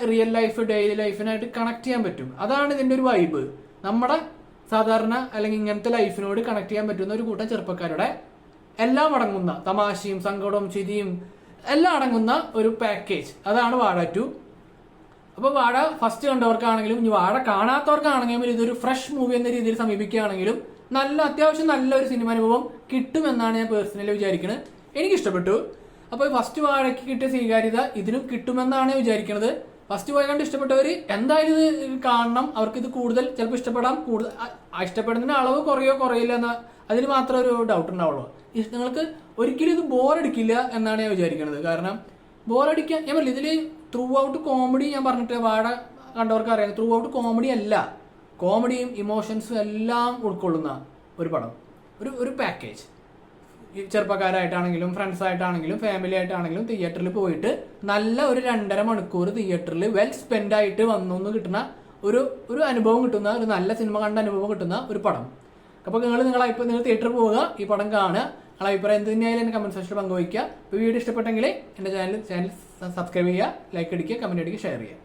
Real life daily ലൈഫിനായിട്ട് connect ചെയ്യാൻ പറ്റും. അതാണ് ഇതിന്റെ ഒരു വൈബ്. നമ്മുടെ സാധാരണ അല്ലെങ്കിൽ ഇങ്ങനത്തെ ലൈഫിനോട് കണക്ട് ചെയ്യാൻ പറ്റുന്ന ഒരു കൂട്ടം ചെറുപ്പക്കാരുടെ എല്ലാം അടങ്ങുന്ന തമാശയും സങ്കടവും ചിരിയും എല്ലാം അടങ്ങുന്ന ഒരു പാക്കേജ്. അതാണ് വാഴ 2. അപ്പോൾ വാഴ ഫസ്റ്റ് കണ്ടവർക്കാണെങ്കിലും ഇനി വാഴ കാണാത്തവർക്കാണെങ്കിലും ഇതൊരു ഫ്രഷ് മൂവി എന്ന രീതിയിൽ സമീപിക്കുകയാണെങ്കിലും അത്യാവശ്യം നല്ലൊരു സിനിമ അനുഭവം കിട്ടുമെന്നാണ് ഞാൻ പേഴ്സണലി വിചാരിക്കുന്നത്. എനിക്കിഷ്ടപ്പെട്ടു. അപ്പോൾ ഫസ്റ്റ് വാഴയ്ക്ക് കിട്ടിയ സ്വീകാര്യത ഇതിനും കിട്ടുമെന്നാണ് വിചാരിക്കുന്നത്. ഫസ്റ്റ് പോയി കണ്ട് ഇഷ്ടപ്പെട്ടവർ എന്തായാലും ഇത് കാണണം. അവർക്ക് ഇത് കൂടുതൽ ചിലപ്പോൾ ഇഷ്ടപ്പെടാം. ഇഷ്ടപ്പെടുന്നതിന് അളവ് കുറയോ കുറയില്ല എന്ന അതിൽ മാത്രമേ ഒരു ഡൗട്ട് ഉണ്ടാവുള്ളൂ. നിങ്ങൾക്ക് ഒരിക്കലും ഇത് ബോറടിക്കില്ല എന്നാണ് ഞാൻ വിചാരിക്കുന്നത്. കാരണം ബോറടിക്കാൻ ഞാൻ പറഞ്ഞില്ല, ഇതിൽ ത്രൂ ഔട്ട് കോമഡി ഞാൻ പറഞ്ഞിട്ട് വാഴ കണ്ടവർക്ക് അറിയാം. ത്രൂ ഔട്ട് കോമഡി അല്ല, കോമഡിയും ഇമോഷൻസും എല്ലാം ഉൾക്കൊള്ളുന്ന ഒരു പടം, ഒരു പാക്കേജ്. ചെറുപ്പക്കാരായിട്ടാണെങ്കിലും ഫ്രണ്ട്സ് ആയിട്ടാണെങ്കിലും ഫാമിലി ആയിട്ടാണെങ്കിലും തിയേറ്ററിൽ പോയിട്ട് നല്ല ഒരു 2.5 മണിക്കൂർ തിയേറ്ററിൽ വെൽ സ്പെൻഡ് ആയിട്ട് വന്നു കിട്ടുന്ന ഒരു അനുഭവം കിട്ടുന്ന, ഒരു നല്ല സിനിമ കണ്ട അനുഭവം കിട്ടുന്ന ഒരു പടം. അപ്പോൾ നിങ്ങൾ തിയേറ്ററിൽ പോവുക, ഈ പടം കാണുക, നിങ്ങളുടെ അഭിപ്രായം എന്ത് തന്നെയായാലും എന്നെ കമന്റ് സെക്ഷനിൽ പങ്കുവയ്ക്കുക. ഇപ്പോൾ വീഡിയോ ഇഷ്ടപ്പെട്ടെങ്കിൽ എൻ്റെ ചാനൽ സബ്സ്ക്രൈബ് ചെയ്യുക, ലൈക്ക് അടിക്കുക, കമന്റ് അടിക്കുക, ഷെയർ ചെയ്യുക.